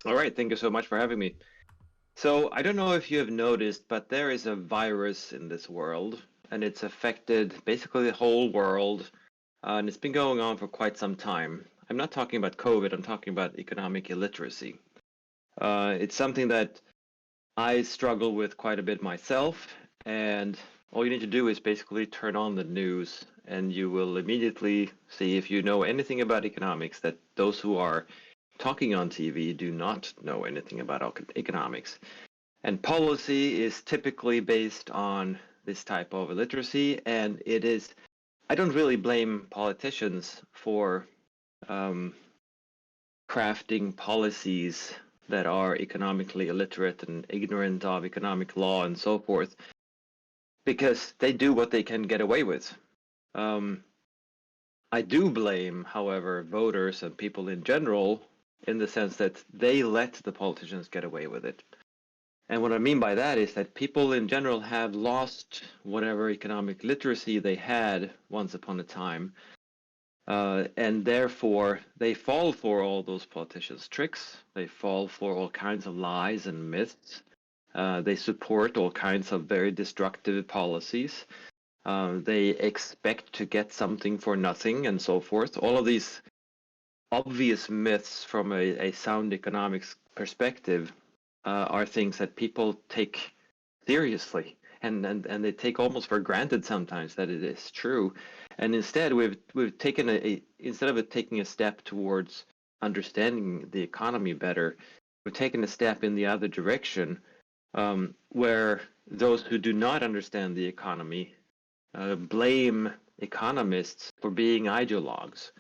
All right, thank you so much for having me. So, I don't know if you have noticed, but there is a virus in this world, and it's affected basically the whole world, and it's been going on for quite some time. I'm not talking about COVID, I'm talking about economic illiteracy. It's something that I struggle with quite a bit myself, and all you need to do is basically turn on the news, and you will immediately see if you know anything about economics that those who are talking on TV do not know anything about economics. And policy is typically based on this type of illiteracy, and it is, I don't really blame politicians for um, crafting policies that are economically illiterate and ignorant of economic law and so forth, because they do what they can get away with. Um, I do blame, however, voters and people in general in the sense that they let the politicians get away with it. And what I mean by that is that people in general have lost whatever economic literacy they had once upon a time. And therefore, they fall for all those politicians' tricks. They fall for all kinds of lies and myths. They support all kinds of very destructive policies. They expect to get something for nothing and so forth. All of these obvious myths from a sound economics perspective are things that people take seriously and they take almost for granted sometimes that it is true. And instead we've taken instead of it taking a step towards understanding the economy better, we've taken a step in the other direction, where those who do not understand the economy blame economists for being ideologues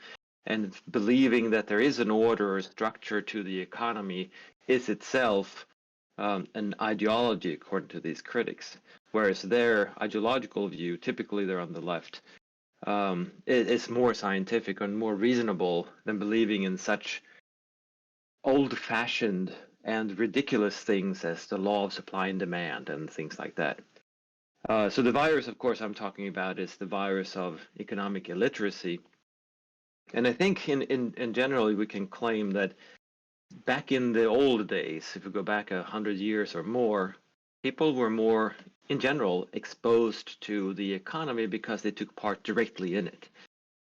and believing that there is an order or structure to the economy is itself an ideology, according to these critics. Whereas their ideological view, typically they're on the left, is more scientific and more reasonable than believing in such old-fashioned and ridiculous things as the law of supply and demand and things like that. So the virus, of course, I'm talking about is the virus of economic illiteracy. And I think in general, we can claim that back in the old days, if we go back 100 years or more, people were more, in general, exposed to the economy because they took part directly in it.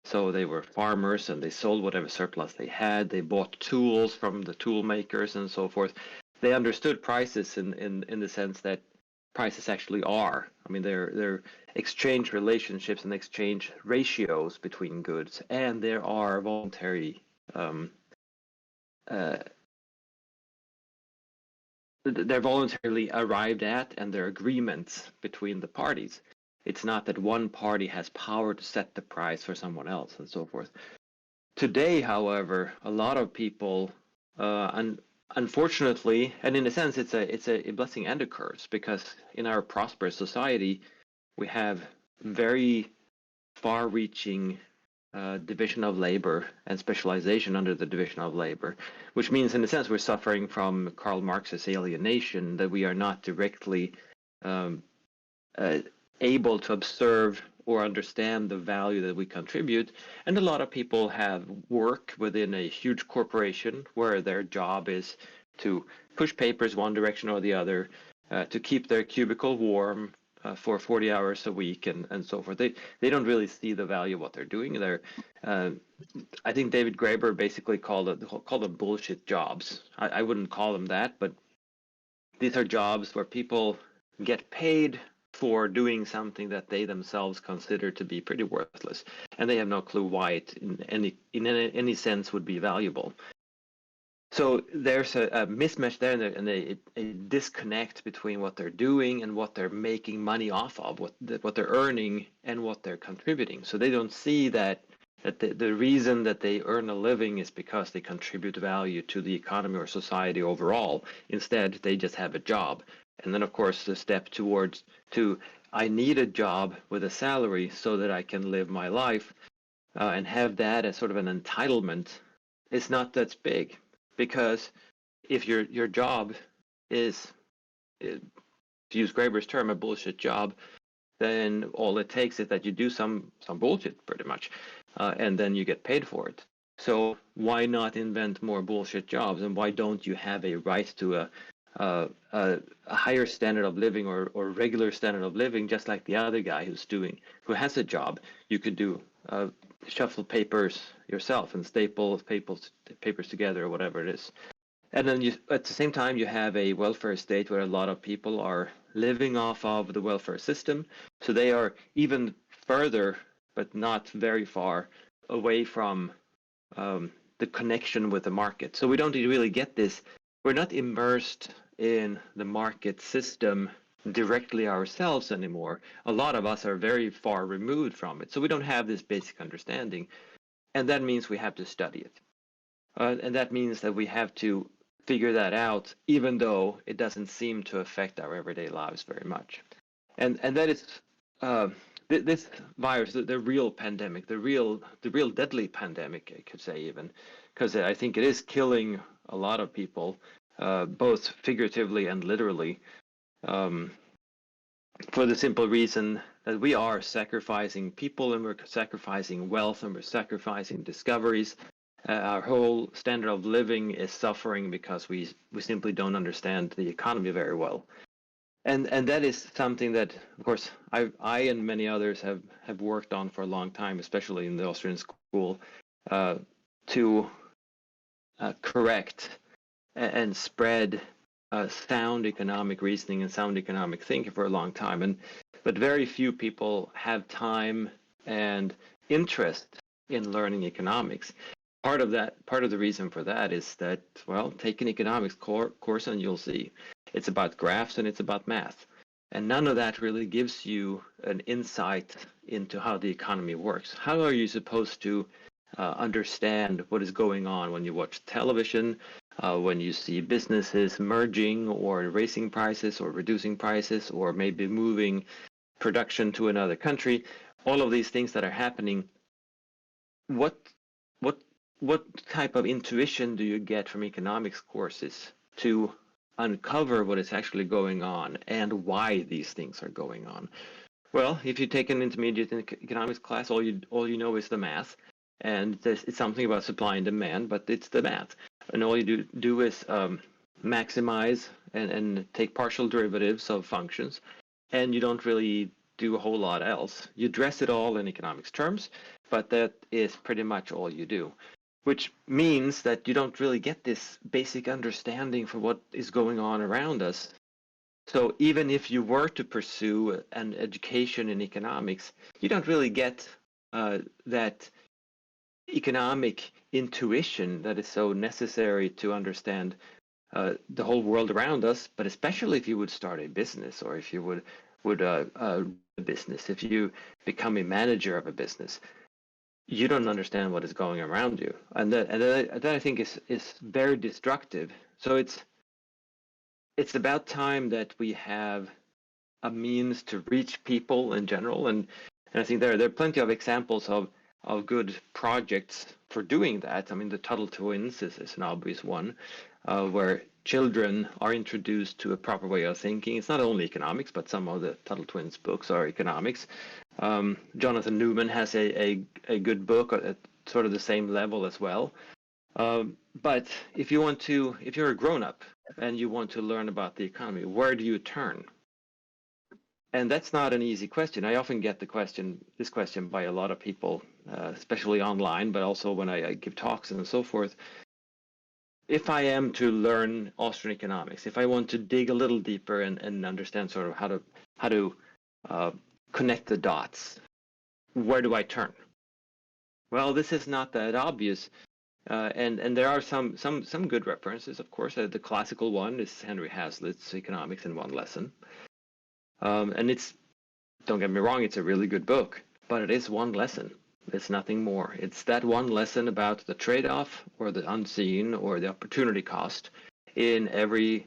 So they were farmers and they sold whatever surplus they had. They bought tools from the tool makers and so forth. They understood prices in the sense that prices actually are. I mean, they're exchange relationships and exchange ratios between goods, and there are voluntary um, uh, they're voluntarily arrived at, and they're agreements between the parties. It's not that one party has power to set the price for someone else and so forth. Today, however, a lot of people, unfortunately, and in a sense, it's a blessing and a curse, because in our prosperous society, we have very far-reaching division of labor and specialization under the division of labor, which means, in a sense, we're suffering from Karl Marx's alienation, that we are not directly um, uh, able to observe or understand the value that we contribute. And a lot of people have work within a huge corporation where their job is to push papers one direction or the other, to keep their cubicle warm, for 40 hours a week and so forth. They don't really see the value of what they're doing. Uh, I think David Graeber basically called them bullshit jobs. I wouldn't call them that, but these are jobs where people get paid for doing something that they themselves consider to be pretty worthless, and they have no clue why it in any sense would be valuable. So there's a mismatch there, and a disconnect between what they're doing and what they're making money off of, what they're earning and what they're contributing. So they don't see that the reason that they earn a living is because they contribute value to the economy or society overall. Instead, they just have a job. And then, of course, the step towards to I need a job with a salary so that I can live my life, and have that as sort of an entitlement is not that big, because if your job is, to use Graeber's term, a bullshit job, then all it takes is that you do some bullshit pretty much, and then you get paid for it. So why not invent more bullshit jobs? And why don't you have a right to a, a, a higher standard of living or regular standard of living, just like the other guy who has a job? You could do shuffle papers yourself and staple papers together or whatever it is. And then at the same time, you have a welfare state where a lot of people are living off of the welfare system. So they are even further, but not very far, away from the connection with the market. So we don't really get this. We're not immersed in the market system directly ourselves anymore. A lot of us are very far removed from it. So we don't have this basic understanding. And that means we have to study it. And that means that we have to figure that out, even though it doesn't seem to affect our everyday lives very much. And that is this virus, the real pandemic, the real deadly pandemic, I could say, even, because I think it is killing a lot of people, both figuratively and literally, for the simple reason that we are sacrificing people, and we're sacrificing wealth, and we're sacrificing discoveries. Our whole standard of living is suffering because we simply don't understand the economy very well. And that is something that, of course, I and many others have worked on for a long time, especially in the Austrian school, to correct and spread sound economic reasoning and sound economic thinking for a long time. But very few people have time and interest in learning economics. Part of the reason for that is that, well, take an economics course and you'll see it's about graphs and it's about math. And none of that really gives you an insight into how the economy works. How are you supposed to understand what is going on when you watch television, when you see businesses merging or raising prices or reducing prices or maybe moving production to another country? All of these things that are happening, what type of intuition do you get from economics courses to uncover what is actually going on and why these things are going on? Well, if you take an intermediate economics class, all you know is the math, and it's something about supply and demand, but it's the math, and all you do is maximize and take partial derivatives of functions, and you don't really do a whole lot else. You dress it all in economics terms, but that is pretty much all you do, which means that you don't really get this basic understanding for what is going on around us. So even if you were to pursue an education in economics, you don't really get that economic intuition that is so necessary to understand the whole world around us, but especially if you would start a business, or if you would a business, if you become a manager of a business, you don't understand what is going around you, and that I think is very destructive. So it's about time that we have a means to reach people in general, and I think there are plenty of examples of good projects for doing that. I mean, the Tuttle Twins is an obvious one, where children are introduced to a proper way of thinking. It's not only economics, but some of the Tuttle Twins books are economics. Jonathan Newman has a good book at sort of the same level as well. But if you're a grown-up and you want to learn about the economy, where do you turn? And that's not an easy question. I often get this question by a lot of people, especially online, but also when I give talks and so forth. If I am to learn Austrian economics, if I want to dig a little deeper and understand sort of how to connect the dots, where do I turn? Well, this is not that obvious, and there are some good references, of course. The classical one is Henry Hazlitt's Economics in One Lesson. And don't get me wrong, it's a really good book, but it is one lesson. It's nothing more. It's that one lesson about the trade-off or the unseen or the opportunity cost in every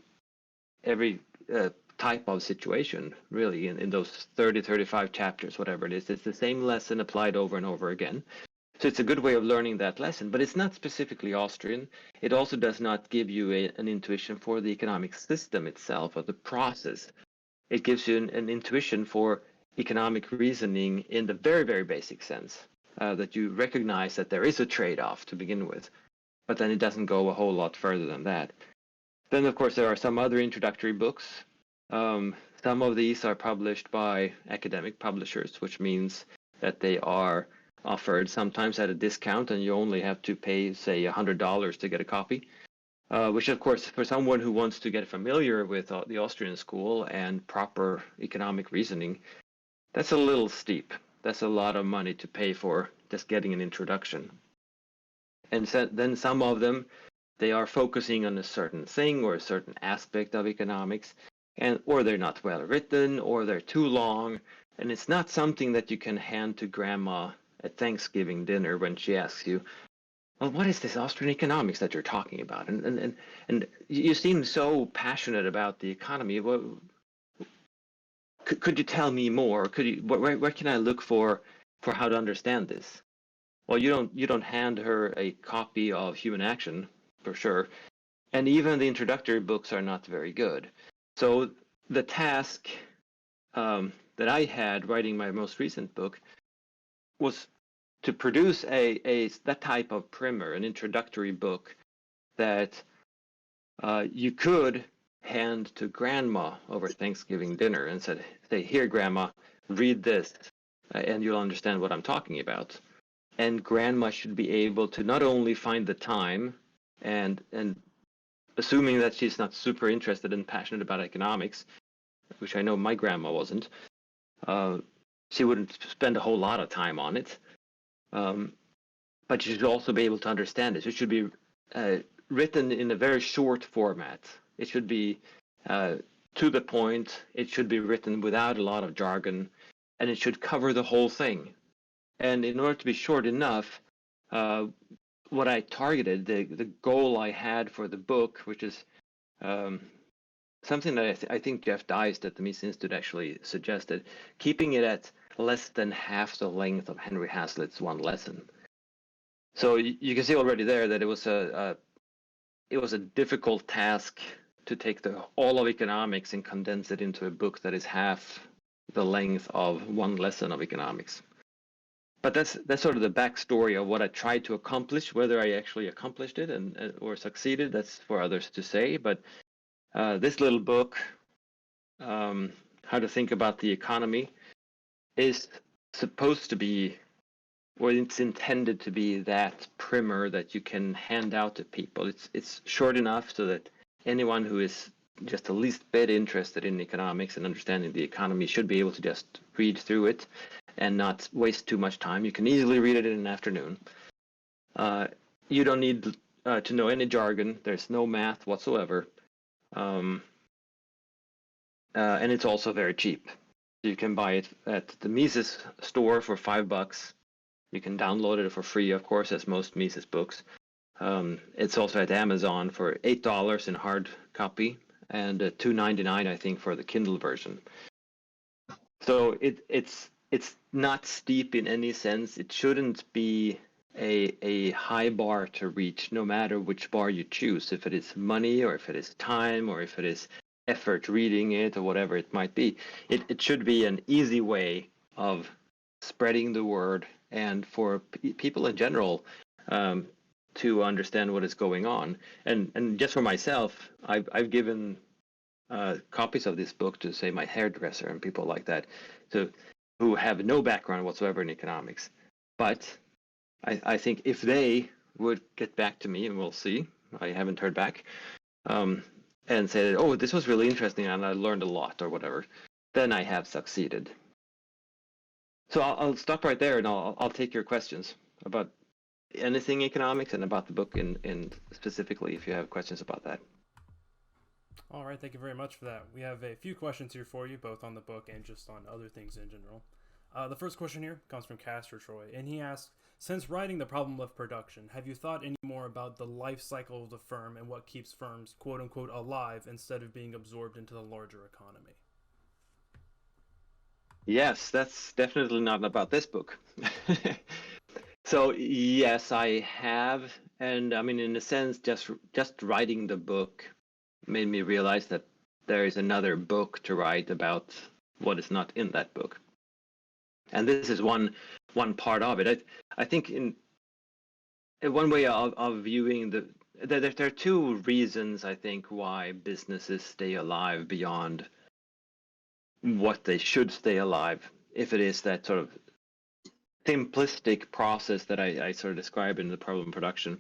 type of situation, really, in those 35 chapters, whatever it is. It's the same lesson applied over and over again. So it's a good way of learning that lesson, but it's not specifically Austrian. It also does not give you an intuition for the economic system itself or the process. It gives you an intuition for economic reasoning in the very, very basic sense. that you recognize that there is a trade-off to begin with, but then it doesn't go a whole lot further than that. Then, of course, there are some other introductory books. Some of these are published by academic publishers, which means that they are offered sometimes at a discount, and you only have to pay, say, $100 to get a copy. Which, of course, for someone who wants to get familiar with the Austrian school and proper economic reasoning, that's a little steep. That's a lot of money to pay for just getting an introduction. And so, then some of them, they are focusing on a certain thing or a certain aspect of economics, or they're not well written, or they're too long, and it's not something that you can hand to grandma at Thanksgiving dinner when she asks you, well, what is this Austrian economics that you're talking about? And you seem so passionate about the economy. Well, could you tell me more? Where can I look for how to understand this? Well, you don't hand her a copy of Human Action, for sure. And even the introductory books are not very good. So the task that I had writing my most recent book was to produce that type of primer, an introductory book that you could hand to grandma over Thanksgiving dinner and say, here, grandma, read this, and you'll understand what I'm talking about. And grandma should be able to not only find the time and assuming that she's not super interested and passionate about economics, which I know my grandma wasn't, she wouldn't spend a whole lot of time on it. But you should also be able to understand it. It should be written in a very short format. It should be to the point. It should be written without a lot of jargon, and it should cover the whole thing. And in order to be short enough, what I targeted, the goal I had for the book, which is something that I think Jeff Deist at the Mises Institute actually suggested, keeping it at less than half the length of Henry Hazlitt's one lesson. So you can see already there that it was a difficult task to take all of economics and condense it into a book that is half the length of one lesson of economics. But that's sort of the backstory of what I tried to accomplish. Whether I actually accomplished it or succeeded, that's for others to say. But this little book, How to Think About the Economy, is supposed to be, or it's intended to be, that primer that you can hand out to people. It's short enough so that anyone who is just the least bit interested in economics and understanding the economy should be able to just read through it and not waste too much time. You can easily read it in an afternoon. You don't need to know any jargon. There's no math whatsoever. And it's also very cheap. You can buy it at the Mises store for $5. You can download it for free, of course, as most Mises books. It's also at Amazon for $8 in hard copy and $2.99, I think, for the Kindle version. So it's not steep in any sense. It shouldn't be a high bar to reach, no matter which bar you choose, if it is money or if it is time or if it is effort reading it or whatever it might be. It should be an easy way of spreading the word and for people in general to understand what is going on. And just for myself, I've given copies of this book to, say, my hairdresser and people like that, who have no background whatsoever in economics. But I think if they would get back to me, and we'll see, I haven't heard back, and say, oh, this was really interesting and I learned a lot or whatever, then I have succeeded. So I'll stop right there and I'll take your questions about anything economics and about the book in specifically, if you have questions about that. All right, thank you very much for that. We have a few questions here for you, both on the book and just on other things in general. The first question here comes from Castor Troy, and he asks, since writing The Problem of Production, have you thought any more about the life cycle of the firm and what keeps firms, quote-unquote, alive instead of being absorbed into the larger economy? Yes, that's definitely not about this book. So yes, I have, and I mean, in a sense, just writing the book made me realize that there is another book to write about what is not in that book. And this is one one part of it. I think in one way of viewing there are two reasons I think why businesses stay alive beyond what they should stay alive, if it is that sort of simplistic process that I sort of describe in the problem production.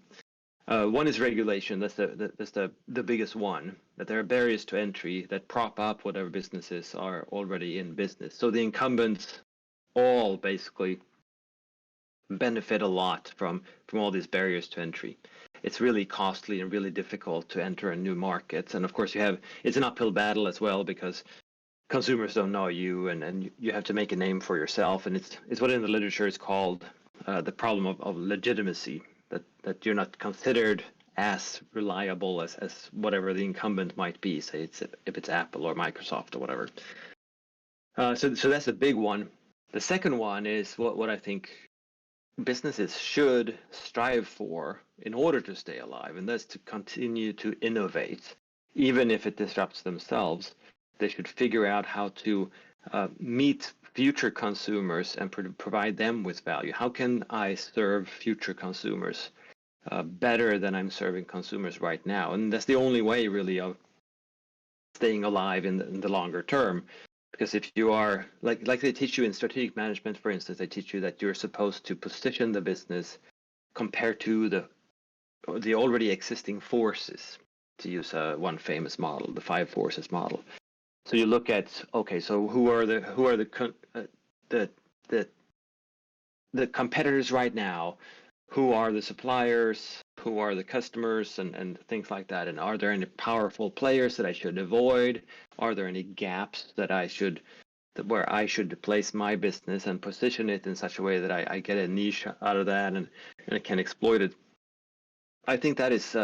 One is regulation. That's the biggest one. That there are barriers to entry that prop up whatever businesses are already in business. So the incumbents all basically benefit a lot from all these barriers to entry. It's really costly and really difficult to enter a new market. And of course, it's an uphill battle as well because consumers don't know you, and you have to make a name for yourself. And it's what in the literature is called the problem of legitimacy. That you're not considered as reliable as whatever the incumbent might be. Say if it's Apple or Microsoft or whatever. So that's a big one. The second one is what I think businesses should strive for in order to stay alive, and that's to continue to innovate, even if it disrupts themselves. They should figure out how to meet future consumers and provide them with value. How can I serve future consumers better than I'm serving consumers right now? And that's the only way, really, of staying alive in the longer term. Because if you are, like they teach you in strategic management, for instance, they teach you that you're supposed to position the business compared to the already existing forces, to use one famous model, the 5 forces model. So you look at, okay, so who are the competitors right now? Who are the suppliers? Who are the customers, and things like that? And are there any powerful players that I should avoid? Are there any gaps where I should place my business and position it in such a way that I get a niche out of that and I can exploit it? I think that is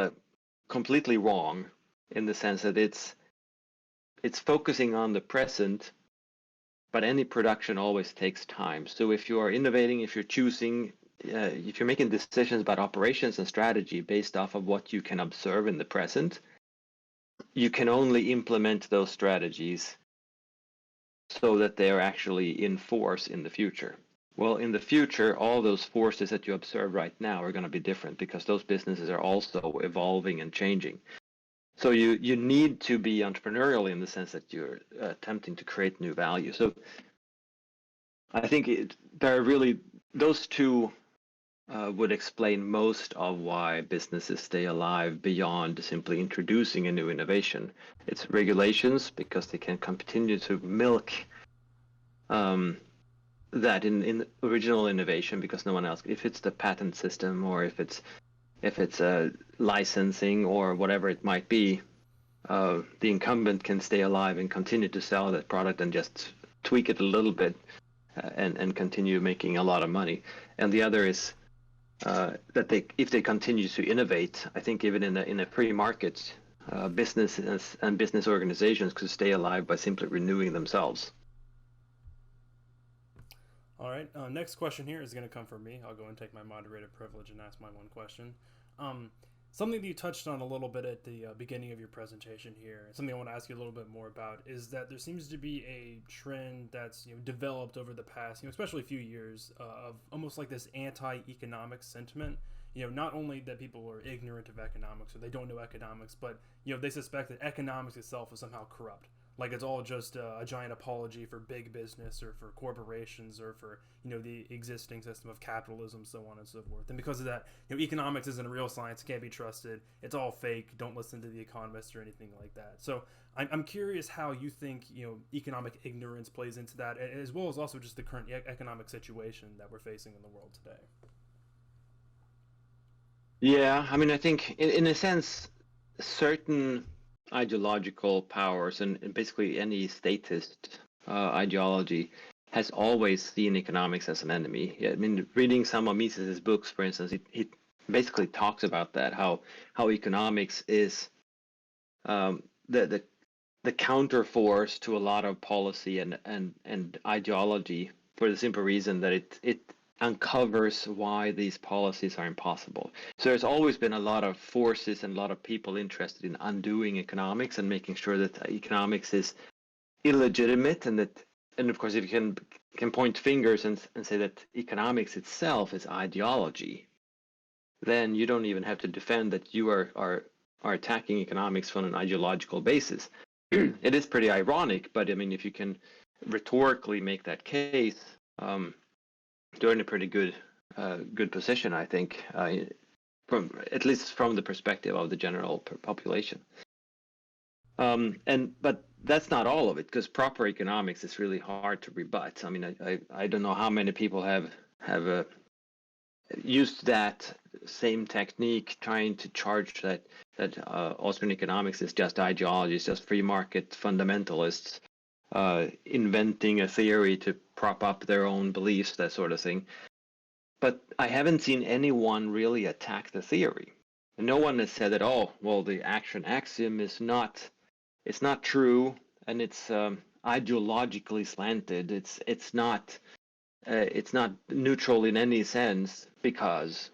completely wrong, in the sense that it's focusing on the present, but any production always takes time. So if you are innovating, if you're choosing, if you're making decisions about operations and strategy based off of what you can observe in the present, you can only implement those strategies so that they are actually in force in the future. Well, in the future, all those forces that you observe right now are going to be different, because those businesses are also evolving and changing. So you need to be entrepreneurial in the sense that you're attempting to create new value. So I think there are really those two would explain most of why businesses stay alive beyond simply introducing a new innovation. It's regulations, because they can continue to milk that in original innovation, because no one else, if it's the patent system or if it's licensing or whatever it might be, the incumbent can stay alive and continue to sell that product and just tweak it a little bit and continue making a lot of money. And the other is that if they continue to innovate, I think even in a free market, businesses and business organizations could stay alive by simply renewing themselves. All right. Next question here is going to come from me. I'll go and take my moderator privilege and ask my one question. Something that you touched on a little bit at the beginning of your presentation here, something I want to ask you a little bit more about, is that there seems to be a trend that's developed over the past, especially a few years, of almost like this anti-economic sentiment. Not only that people are ignorant of economics or they don't know economics, but they suspect that economics itself is somehow corrupt. Like it's all just a giant apology for big business or for corporations or for the existing system of capitalism, so on and so forth. And because of that, economics isn't a real science; it can't be trusted. It's all fake. Don't listen to the economists or anything like that. So I'm curious how you think economic ignorance plays into that, as well as also just the current economic situation that we're facing in the world today. Yeah, I mean, I think in a sense, certain ideological powers and basically any statist ideology has always seen economics as an enemy. I mean, reading some of Mises's books, for instance, he basically talks about that, how economics is the counterforce to a lot of policy and ideology, for the simple reason that it uncovers why these policies are impossible. So there's always been a lot of forces and a lot of people interested in undoing economics and making sure that economics is illegitimate, and of course if you can can point fingers and say that economics itself is ideology, then you don't even have to defend that you are attacking economics from an ideological basis. It is pretty ironic, but I mean, if you can rhetorically make that case, you're in a pretty good position, I think, from at least from the perspective of the general population. But that's not all of it, because proper economics is really hard to rebut. I mean, I don't know how many people have used that same technique, trying to charge that Austrian economics is just ideology, it's just free market fundamentalists inventing a theory to prop up their own beliefs, that sort of thing. But I haven't seen anyone really attack the theory. And no one has said that, oh, well, the action axiom is not, it's not true, and it's ideologically slanted. It's not neutral in any sense, because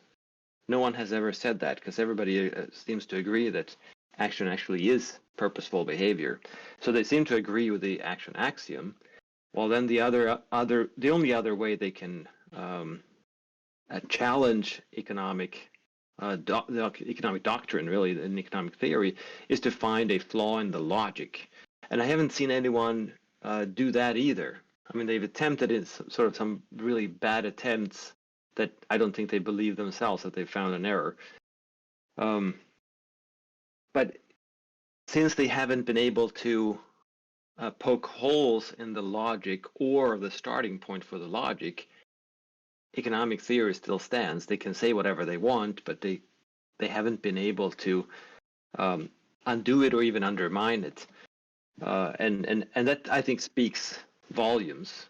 no one has ever said that, because everybody seems to agree that action actually is purposeful behavior. So they seem to agree with the action axiom. Well, then the only other way they can challenge economic economic doctrine, really, in economic theory, is to find a flaw in the logic. And I haven't seen anyone do that either. I mean, they've attempted it, sort of some really bad attempts that I don't think they believe themselves that they found an error. But since they haven't been able to poke holes in the logic or the starting point for the logic, economic theory still stands. They can say whatever they want, but they haven't been able to undo it or even undermine it. And that, I think, speaks volumes.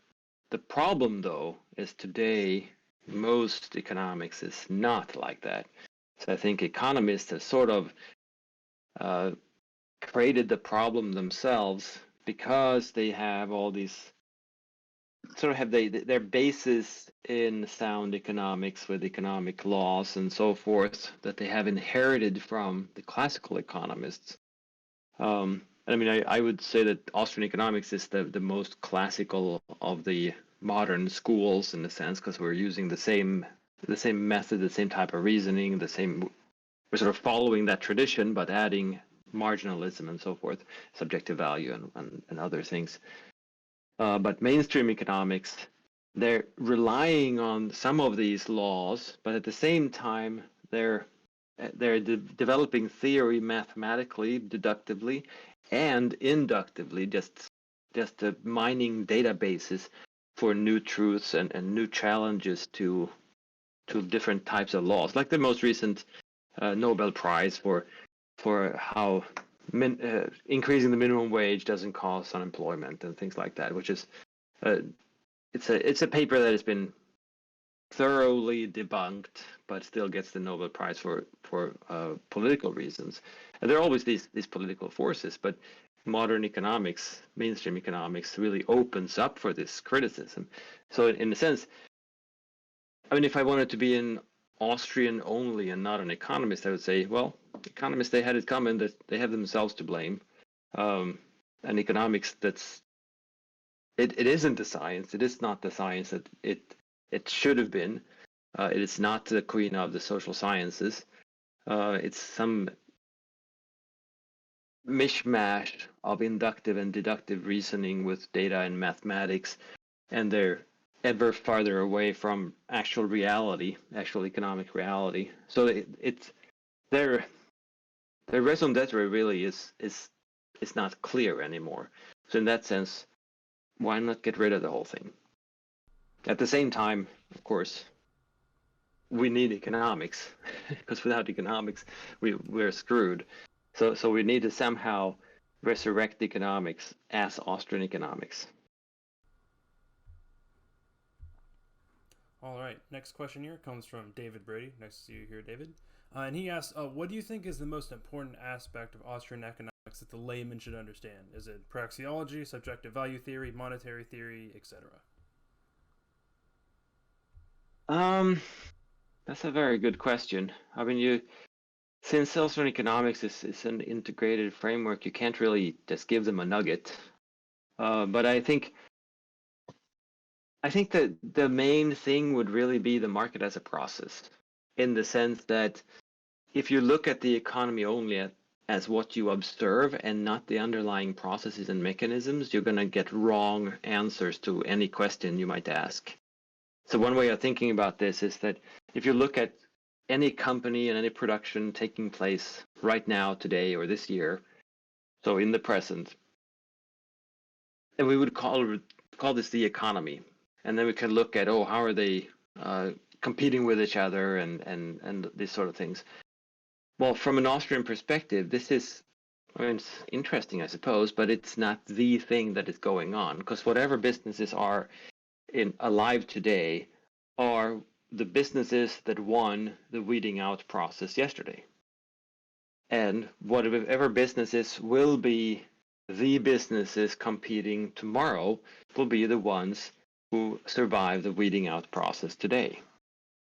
The problem, though, is today most economics is not like that. So I think economists have sort of created the problem themselves, because they have all these sort of have their basis in sound economics with economic laws and so forth that they have inherited from the classical economists. I mean, I would say that Austrian economics is the most classical of the modern schools, in a sense, because we're using the same method, the same type of reasoning, we're sort of following that tradition, but adding marginalism and so forth, subjective value and other things. But mainstream economics, they're relying on some of these laws, but at the same time, they're developing theory mathematically, deductively, and inductively, just mining databases for new truths and new challenges to different types of laws, like the most recent Nobel Prize for how increasing the minimum wage doesn't cause unemployment and things like that, which is it's a paper that has been thoroughly debunked, but still gets the Nobel Prize for political reasons. And there are always these political forces, but modern economics, mainstream economics, really opens up for this criticism. So in a sense, I mean, if I wanted to be an Austrian only and not an economist, I would say, well, economists, they had it coming, that they have themselves to blame. And economics, it isn't a science. It is not the science that it should have been. It is not the queen of the social sciences. It's some mishmash of inductive and deductive reasoning with data and mathematics, and they're ever farther away from actual reality, actual economic reality. So it's their raison d'etre really is not clear anymore. So in that sense, why not get rid of the whole thing? At the same time, of course, we need economics, because without economics, we're screwed. So we need to somehow resurrect economics as Austrian economics. All right, next question here comes from David Brady. Nice to see you here, David. And he asks, what do you think is the most important aspect of Austrian economics that the layman should understand? Is it praxeology, subjective value theory, monetary theory, etc.? That's a very good question. I mean, since Austrian economics is an integrated framework, you can't really just give them a nugget. But I think I think that the main thing would really be the market as a process, in the sense that if you look at the economy only as what you observe and not the underlying processes and mechanisms, you're going to get wrong answers to any question you might ask. So one way of thinking about this is that if you look at any company and any production taking place right now, today, or this year, so in the present, and we would call this the economy, and then we can look at, oh, how are they competing with each other and these sort of things. Well, from an Austrian perspective, this is, I mean, it's interesting, I suppose, but it's not the thing that is going on, because whatever businesses are alive today are the businesses that won the weeding out process yesterday. And whatever businesses will be the businesses competing tomorrow will be the ones who survive the weeding out process today.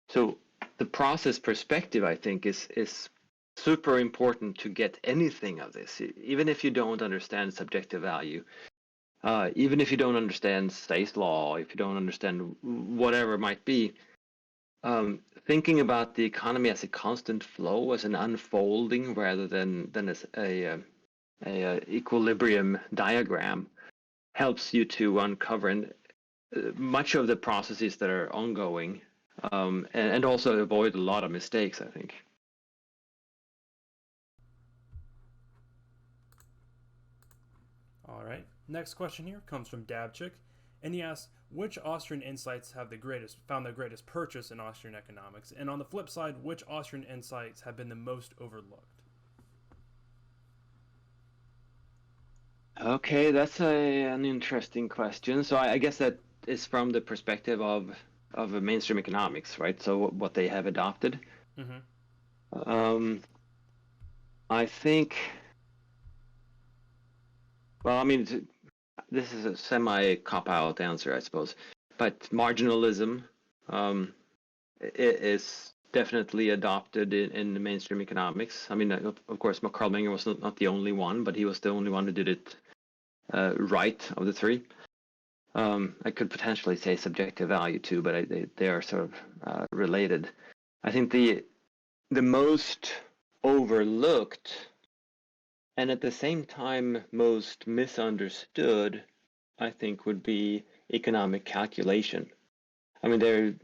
So the process perspective, I think, is super important to get anything of this, even if you don't understand subjective value, even if you don't understand Say's law, if you don't understand whatever it might be. Thinking about the economy as a constant flow, as an unfolding rather than as a equilibrium diagram, helps you to uncover much of the processes that are ongoing, and also avoid a lot of mistakes, I think. All right. Next question here comes from Dabchick, and he asks, which Austrian insights have found the greatest purchase in Austrian economics? And on the flip side, which Austrian insights have been the most overlooked? Okay, that's an interesting question. So I guess that is from the perspective of mainstream economics, right? So what they have adopted. Mm-hmm. I think. Well, I mean, this is a semi cop out answer, I suppose, but marginalism is definitely adopted in the mainstream economics. I mean, of course, Karl Menger was not the only one, but he was the only one who did it right of the three. I could potentially say subjective value too, but they are sort of related. I think the most overlooked and at the same time most misunderstood, I think, would be economic calculation. I mean,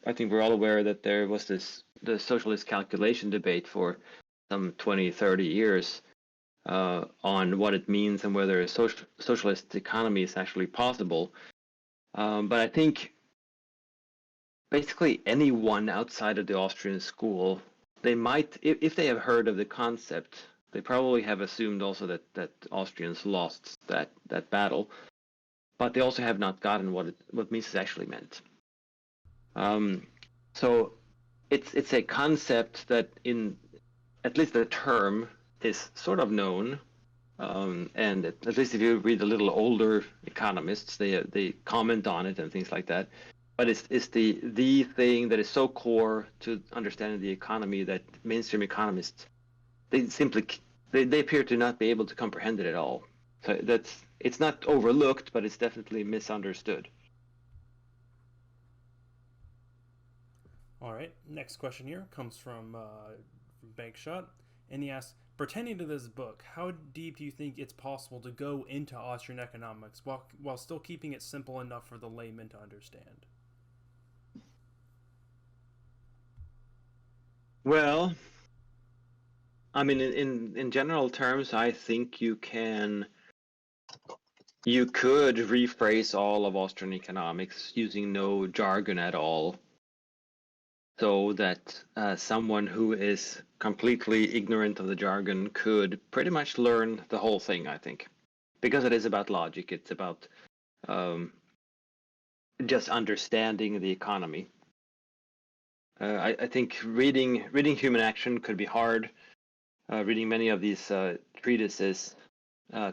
I think we're all aware that there was the socialist calculation debate for some 20, 30 years on what it means and whether a socialist economy is actually possible. But I think basically anyone outside of the Austrian school, they might, if they have heard of the concept, they probably have assumed also that Austrians lost that battle, but they also have not gotten what Mises actually meant. So it's a concept that in at least the term is sort of known, and at least if you read a little older economists, they comment on it and things like that. But it's the thing that is so core to understanding the economy that mainstream economists they appear to not be able to comprehend it at all. So it's not overlooked, but it's definitely misunderstood. All right. Next question here comes from Bankshot, and he asks, pertaining to this book, how deep do you think it's possible to go into Austrian economics while still keeping it simple enough for the layman to understand? Well, I mean, in general terms, I think you could rephrase all of Austrian economics using no jargon at all, so that someone who is completely ignorant of the jargon could pretty much learn the whole thing, I think, because it is about logic. It's about just understanding the economy. I think reading Human Action could be hard. Reading many of these treatises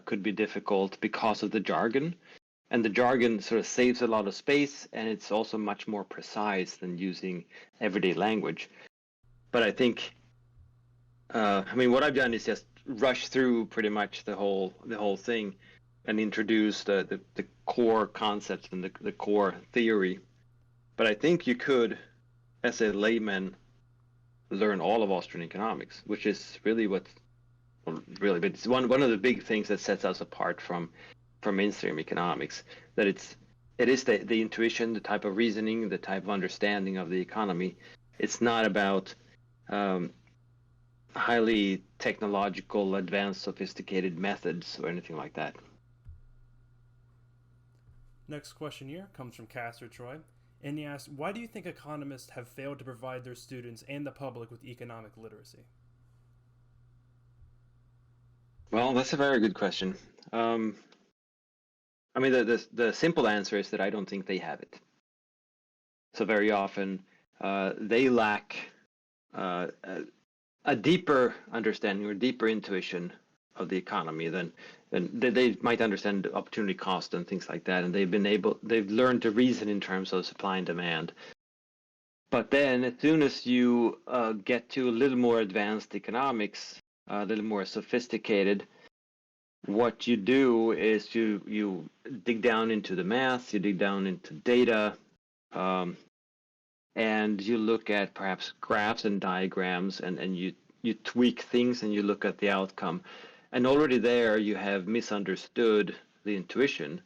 could be difficult because of the jargon. And the jargon sort of saves a lot of space, and it's also much more precise than using everyday language. But I think, I mean, what I've done is just rush through pretty much the whole thing. and introduce the core concepts and the core theory. But I think you could, as a layman, learn all of Austrian economics, which is really what, well, really, but it's one of the big things that sets us apart from mainstream economics. That it is the intuition, the type of reasoning, the type of understanding of the economy. It's not about highly technological, advanced, sophisticated methods or anything like that. Next question here comes from Castor Troy, and he asks, "Why do you think economists have failed to provide their students and the public with economic literacy?" Well, that's a very good question. I mean, the simple answer is that I don't think they have it. So very often they lack a deeper understanding or deeper intuition of the economy than they might understand opportunity cost and things like that, and they've learned to reason in terms of supply and demand. But then, as soon as you get to a little more advanced economics, a little more sophisticated, what you do is you dig down into the math, you dig down into data, and you look at perhaps graphs and diagrams, and you tweak things and you look at the outcome. And already there you have misunderstood the intuition,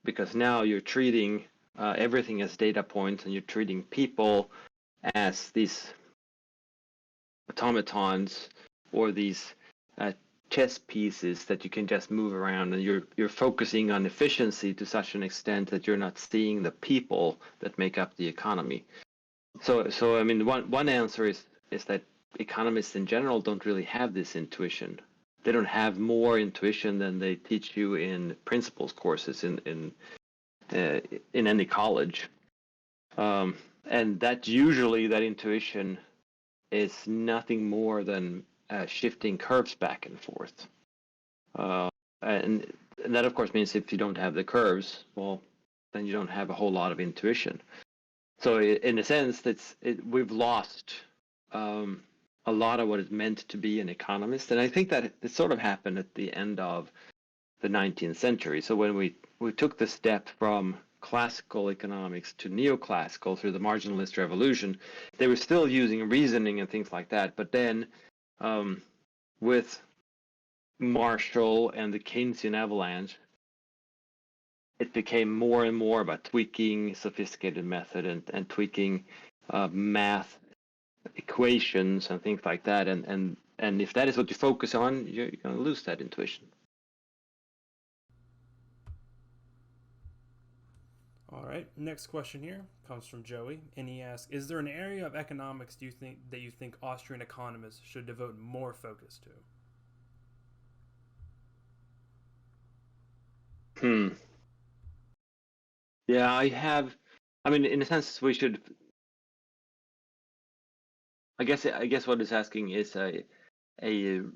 because now you're treating everything as data points, and you're treating people as these automatons or these chess pieces that you can just move around, and you're focusing on efficiency to such an extent that you're not seeing the people that make up the economy. So I mean, one answer is that economists in general don't really have this intuition. They don't have more intuition than they teach you in principles courses in any college, and that usually that intuition is nothing more than shifting curves back and forth, and that of course means if you don't have the curves, well, then you don't have a whole lot of intuition. So in a sense, we've lost a lot of what is meant to be an economist, and I think that it sort of happened at the end of the 19th century. So when we took the step from classical economics to neoclassical through the marginalist revolution, they were still using reasoning and things like that, but then with Marshall and the Keynesian avalanche, it became more and more about tweaking sophisticated method and tweaking math equations and things like that. And if that is what you focus on, you're going to lose that intuition. All right. Next question here comes from Joey, and he asks, "Is there an area of economics do you think Austrian economists should devote more focus to?" Yeah, I have. I mean, in a sense, we should. I guess what it's asking is a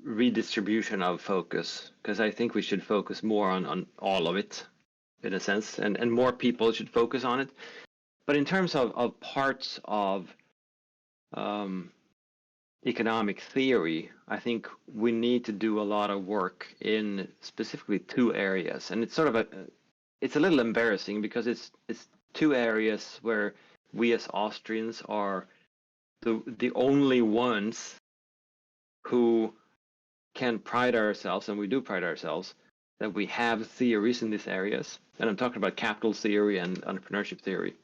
redistribution of focus, because I think we should focus more on all of it, in a sense, and more people should focus on it. But in terms of parts of economic theory, I think we need to do a lot of work in specifically two areas, and it's sort of it's a little embarrassing because it's two areas where we as Austrians are the only ones who can pride ourselves, and we do pride ourselves, that we have theories in these areas. And I'm talking about capital theory and entrepreneurship theory.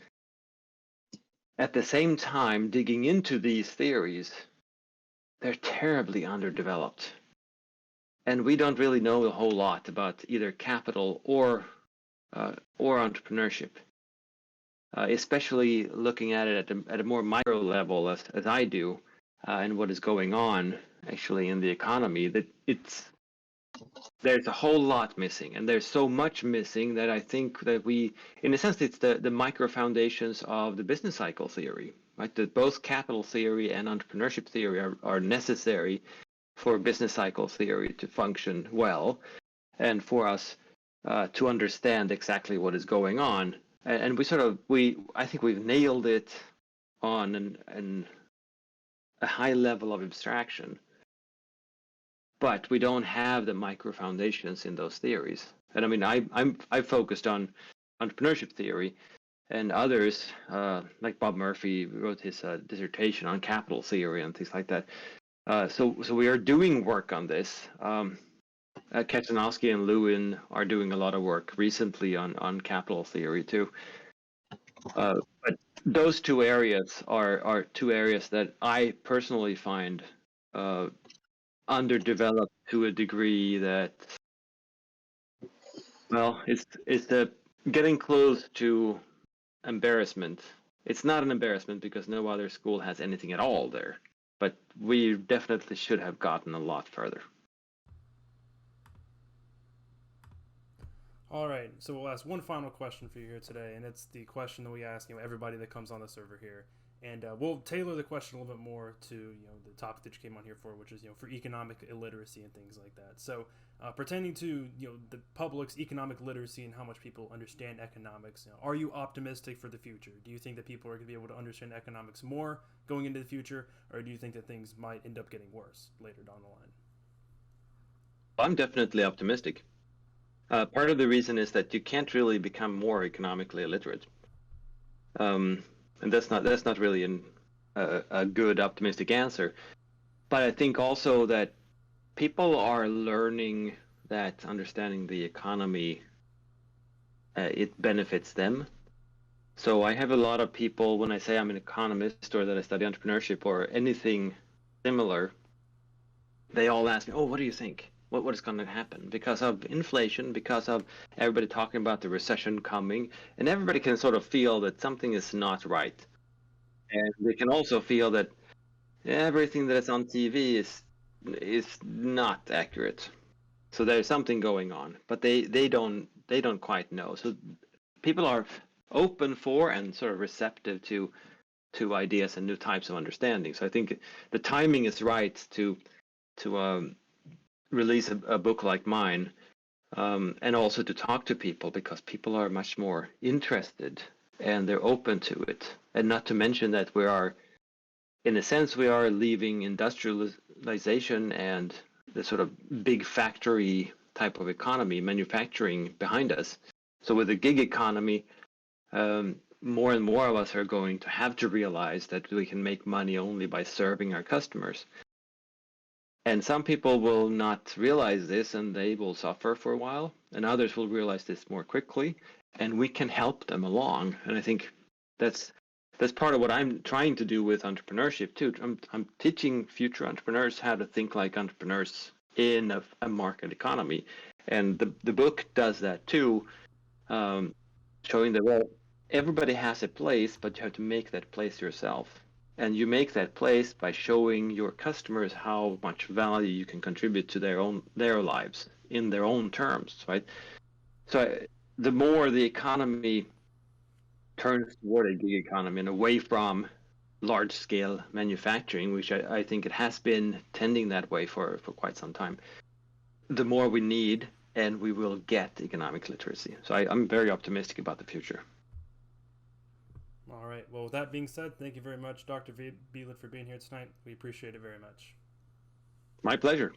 At the same time, digging into these theories, they're terribly underdeveloped. And we don't really know a whole lot about either capital or entrepreneurship. Especially looking at it at a more micro level, as I do, and what is going on actually in the economy, that there's a whole lot missing, and there's so much missing that I think that we, in a sense, it's the micro foundations of the business cycle theory, right? That both capital theory and entrepreneurship theory are necessary for business cycle theory to function well, and for us to understand exactly what is going on. And I think we've nailed it on a high level of abstraction, but we don't have the micro foundations in those theories. And I mean, I focused on entrepreneurship theory, and others like Bob Murphy wrote his dissertation on capital theory and things like that. So we are doing work on this. Kaczynowski and Lewin are doing a lot of work recently on capital theory too. But those two areas are two areas that I personally find underdeveloped to a degree that, well, it's the getting close to embarrassment. It's not an embarrassment because no other school has anything at all there, but we definitely should have gotten a lot further. All right, so we'll ask one final question for you here today, and it's the question that we ask everybody that comes on the server here, and we'll tailor the question a little bit more to the topic that you came on here for, which is for economic illiteracy and things like that. So pertaining to the public's economic literacy and how much people understand economics, are you optimistic for the future? Do you think that people are going to be able to understand economics more going into the future, or do you think that things might end up getting worse later down the line? I'm definitely optimistic. Part of the reason is that you can't really become more economically illiterate, and that's not really a good optimistic answer. But I think also that people are learning that understanding the economy it benefits them. So I have a lot of people when I say I'm an economist or that I study entrepreneurship or anything similar, they all ask me, "Oh, what do you think? What is going to happen because of inflation? Because of everybody talking about the recession coming, and everybody can sort of feel that something is not right, and they can also feel that everything that is on TV is not accurate. So there's something going on, but they don't quite know. So people are open for and sort of receptive to ideas and new types of understanding. So I think the timing is right to release a book like mine, and also to talk to people because people are much more interested and they're open to it. And not to mention that we are, in a sense, we are leaving industrialization and the sort of big factory type of economy, manufacturing behind us. So with the gig economy, more and more of us are going to have to realize that we can make money only by serving our customers. And some people will not realize this and they will suffer for a while, and others will realize this more quickly, and we can help them along. And I think that's part of what I'm trying to do with entrepreneurship too. I'm teaching future entrepreneurs how to think like entrepreneurs in a market economy, and the book does that too, showing that, well, everybody has a place, but you have to make that place yourself. And you make that place by showing your customers how much value you can contribute to their lives in their own terms, right? So the more the economy turns toward a gig economy and away from large scale manufacturing, which I think it has been tending that way for quite some time, the more we need and we will get economic literacy. So I'm very optimistic about the future. All right. Well, with that being said, thank you very much, Dr. Bylund, for being here tonight. We appreciate it very much. My pleasure.